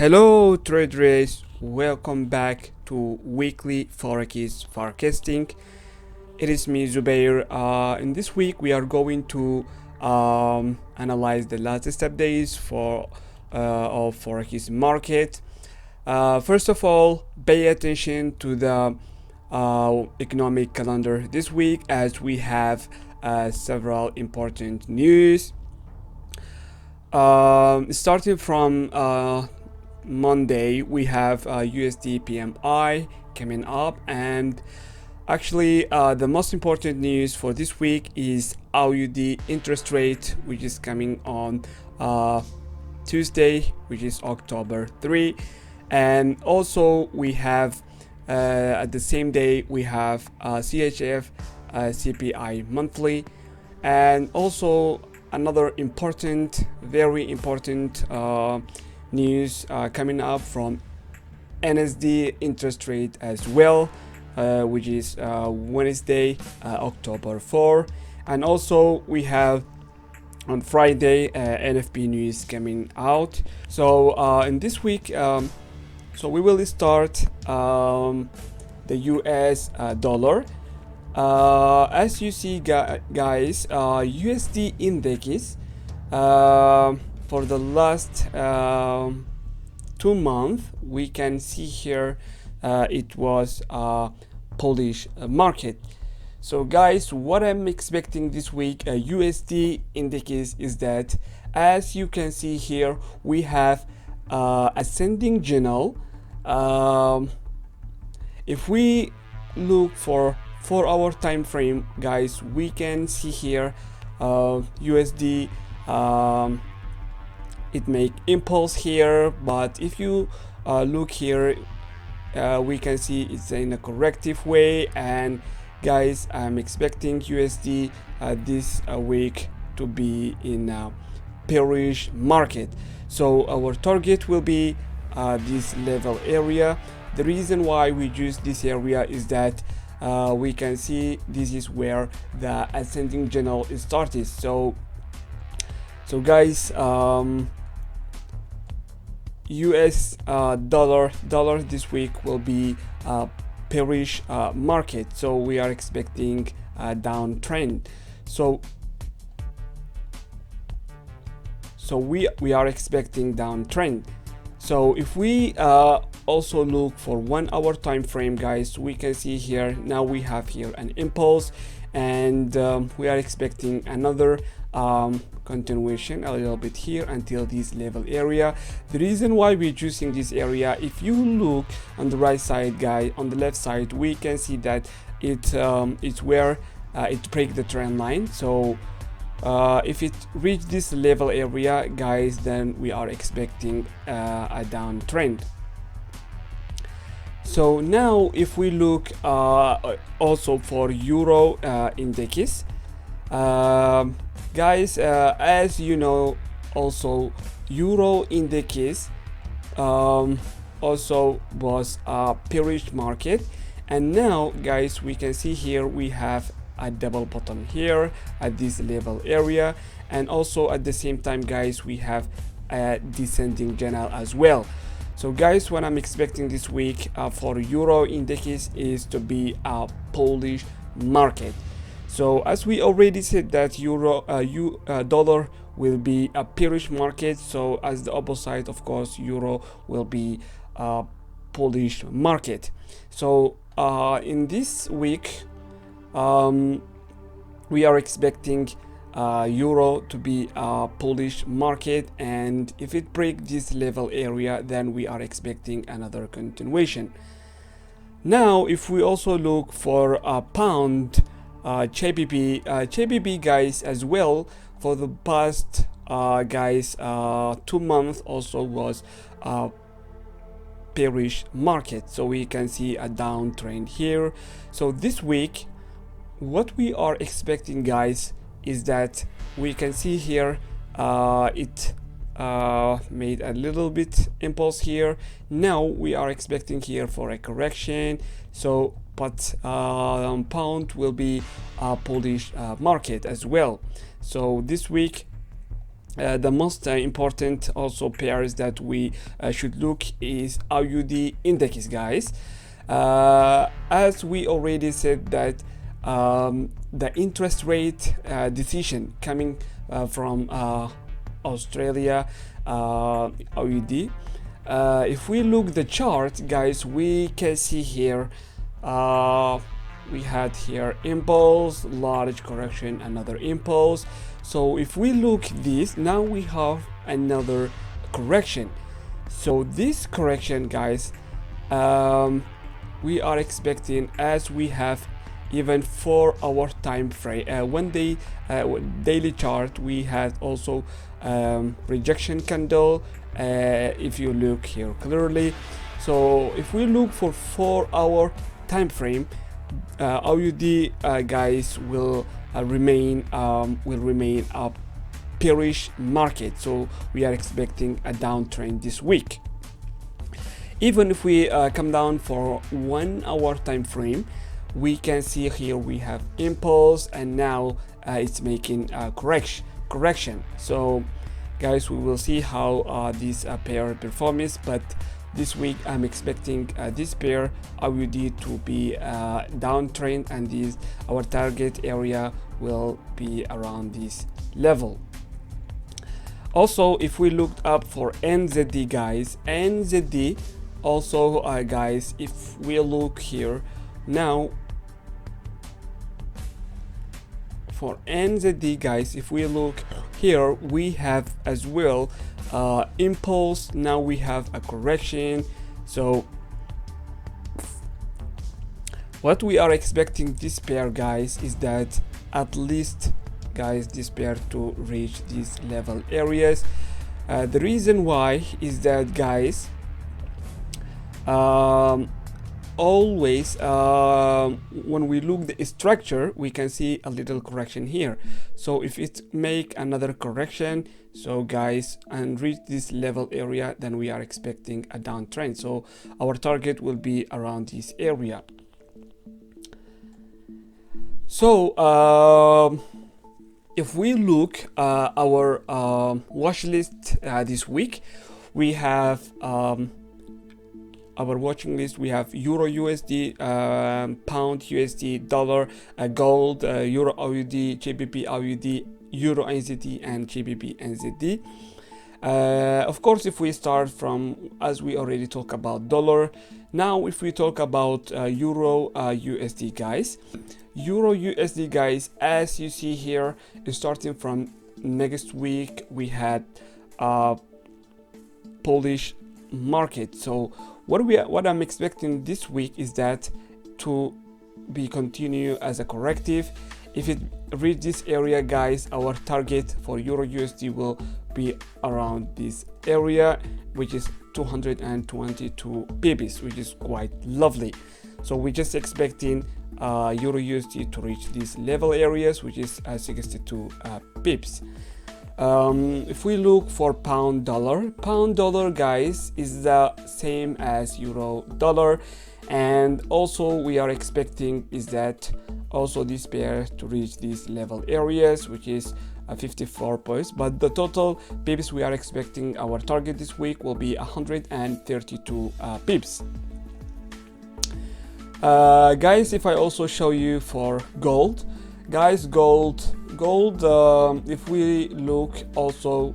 Hello traders, welcome back to weekly Forex forecasting. It is me Zubeyr. In this week we are going to analyze the latest updates for of Forex market. First of all, pay attention to the economic calendar this week as we have several important news. Starting from Monday, we have USD PMI coming up, and actually the most important news for this week is AUD interest rate, which is coming on Tuesday, which is October 3, and also we have at the same day we have CHF CPI monthly, and also another important, very important news coming up from NSD interest rate as well, which is Wednesday, October 4, and also we have on Friday NFP news coming out. So in this week, so we will start the US dollar. As you see, guys, USD index for the last 2 months, we can see here it was a Polish market. So guys, what I'm expecting this week USD index is that, as you can see here, we have ascending channel. If we look for 4-hour time frame, guys, we can see here USD it make impulse here, but if you look here, we can see it's in a corrective way. And guys, I'm expecting USD this week to be in a bearish market. So our target will be this level area. The reason why we choose this area is that we can see this is where the ascending channel is started. So guys, US dollar this week will be a bearish market, so we are expecting a downtrend. So we are expecting downtrend. So if we also look for 1-hour time frame, guys, we can see here now we have here an impulse, and we are expecting another continuation a little bit here until this level area. The reason why we're choosing this area, if you look on the right side, guys, on the left side, we can see that it's where it break the trend line. So if it reach this level area, guys, then we are expecting a downtrend. So now if we look also for Euro index, guys, as you know, also Euro index also was a bearish market, and now, guys, we can see here we have a double bottom here at this level area, and also at the same time, guys, we have a descending channel as well. So guys, what I'm expecting this week for Euro index is to be a Polish market. So as we already said that dollar will be a bearish market, so as the opposite, of course, Euro will be a Polish market. So in this week, we are expecting Euro to be a Polish market, and if it breaks this level area, then we are expecting another continuation. Now if we also look for a pound JBP, guys, as well, for the past guys 2 months also was a bearish market, so we can see a downtrend here. So this week what we are expecting, guys, is that we can see here it made a little bit impulse here. Now we are expecting here for a correction, so but pound will be a Polish market as well. So this week The most important also pairs that we should look is AUD index, guys. As we already said that the interest rate decision coming from Australia AUD. If we look the chart, guys, we can see here we had here impulse, large correction, another impulse. So if we look this, now we have another correction. So this correction, guys, we are expecting, as we have even 4-hour time frame, daily chart, we had also rejection candle. If you look here clearly, so if we look for 4-hour time frame, AUD guys will remain a bearish market. So we are expecting a downtrend this week. Even if we come down for 1-hour time frame, we can see here we have impulse, and now it's making a correction. So guys, we will see how this pair performs, but this week I'm expecting this pair AUD to be downtrend, and our target area will be around this level. Also, if we looked up for NZD, guys, NZD also guys, if we look here now for NZD, guys, if we look here, we have as well impulse. Now we have a correction. So what we are expecting this pair, guys, is that at least, guys, this pair to reach these level areas. The reason why is that, guys, always when we look the structure, we can see a little correction here. So if it make another correction, so guys, and reach this level area, then we are expecting a downtrend. So our target will be around this area. So if we look our watch list this week, we have our watching list. We have Euro USD, Pound USD, Dollar, Gold, Euro AUD, JBP AUD, Euro NZD, and JBP NZD. Of course, if we start from, as we already talked about, Dollar. Now if we talk about Euro USD, guys, Euro USD, guys, as you see here, starting from next week, we had Polish market. So what I'm expecting this week is that to be continue as a corrective. If it reach this area, guys, our target for Euro USD will be around this area, which is 222 pips, which is quite lovely. So we're just expecting Euro USD to reach these level areas, which is 62 pips. If we look for pound dollar, guys, is the same as euro dollar, and also we are expecting is that also this pair to reach these level areas, which is 54 points, but the total pips we are expecting, our target this week will be 132 pips. Guys, if I also show you for gold, guys, gold, if we look also,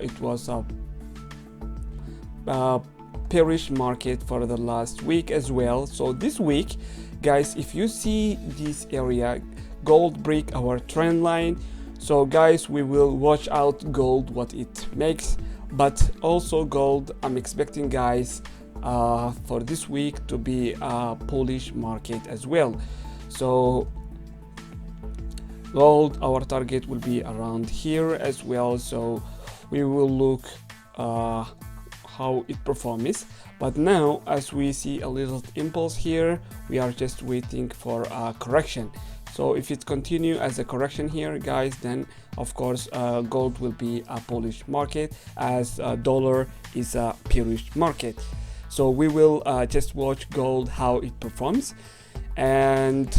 it was a bearish market for the last week as well. So this week, guys, if you see this area, gold break our trend line. So guys, we will watch out gold what it makes, but also gold, I'm expecting, guys, for this week to be a Polish market as well. So gold, our target will be around here as well. So we will look how it performs. But now, as we see a little impulse here, we are just waiting for a correction. So if it continue as a correction here, guys, then of course gold will be a Polish market, as dollar is a Polish market. So we will just watch gold how it performs. And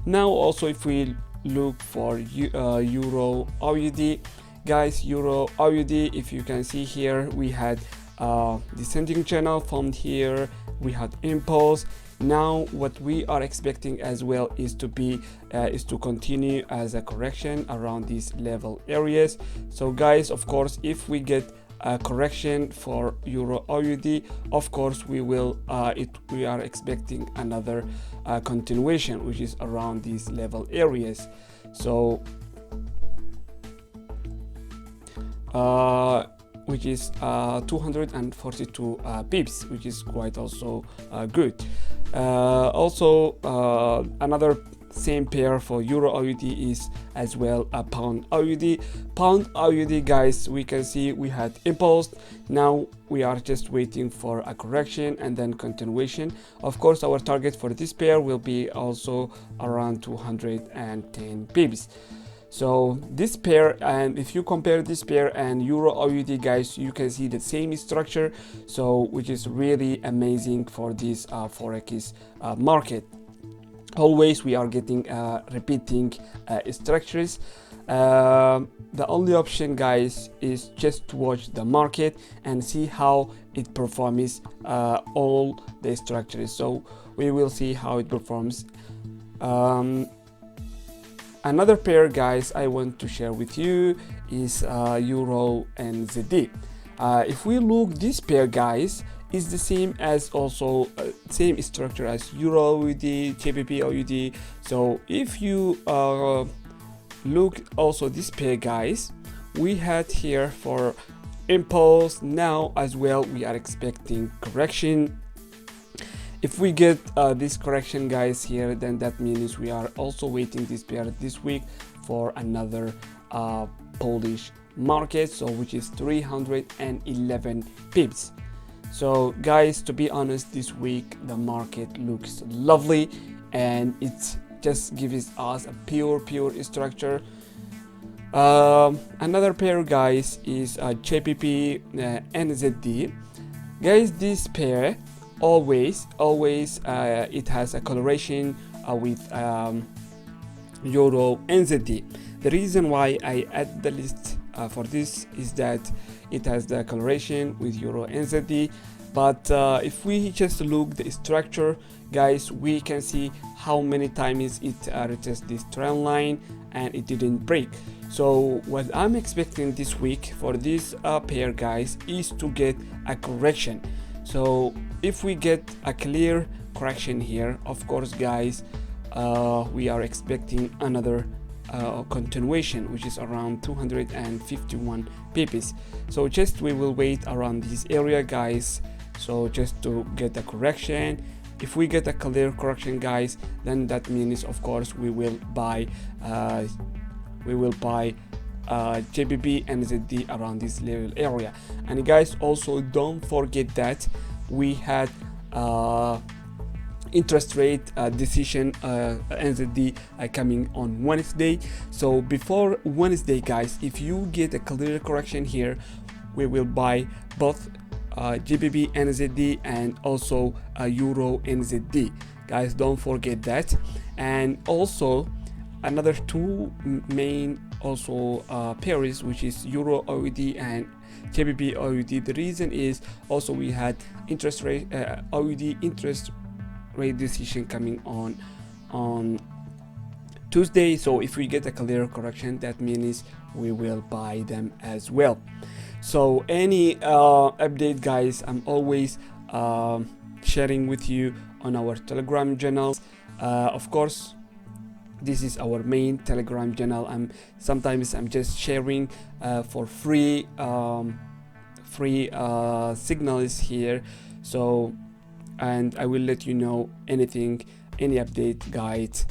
now also if we look for Euro AUD, guys, Euro AUD, if you can see here, we had descending channel formed here, we had impulse. Now what we are expecting as well is to continue as a correction around these level areas. So guys, of course, if we get a correction for Euro AUD, of course we are expecting another continuation, which is around these level areas. So which is 242 pips, which is quite also good. Also another same pair for Euro AUD is as well a Pound AUD. Pound AUD, guys, we can see we had impulse. Now we are just waiting for a correction and then continuation. Of course, our target for this pair will be also around 210 pips. So this pair, and if you compare this pair and Euro AUD, guys, you can see the same structure, so which is really amazing for this Forex market. Always we are getting repeating structures. The only option, guys, is just to watch the market and see how it performs all the structures. So we will see how it performs. Another pair, guys, I want to share with you is Euro and ZD. If we look, this pair, guys, is the same as also same structure as Euro AUD, JPY AUD. So if you look also this pair, guys, we had here for impulse. Now as well we are expecting correction. If we get this correction, guys, here, then that means we are also waiting this pair this week for another Polish market, so which is 311 pips. So guys, to be honest, this week the market looks lovely and it just gives us a pure structure. Another pair, guys, is JPP NZD. Guys, this pair always it has a coloration with Euro NZD. The reason why I add the list for this is that it has the coloration with Euro NZD, but if we just look the structure, guys, we can see how many times it reaches this trend line and it didn't break. So what I'm expecting this week for this pair, guys, is to get a correction. So if we get a clear correction here, of course, guys, we are expecting another continuation, which is around 251 pips. So just we will wait around this area, guys, so just to get a correction. If we get a clear correction, guys, then that means, of course, we will buy JPP and ZD around this level area. And guys, also don't forget that we had interest rate decision NZD coming on Wednesday. So before Wednesday, guys, if you get a clear correction here, we will buy both JPP NZD and also Euro NZD. Guys, don't forget that. And also another two main also pairs, which is Euro AUD and JPP AUD. The reason is also we had interest rate AUD interest rate decision coming on Tuesday. So if we get a clear correction, that means we will buy them as well. So any update, guys, I'm always sharing with you on our Telegram channel. Of course, this is our main Telegram channel. Sometimes I'm just sharing for free signals here. So, and I will let you know anything, any update, guides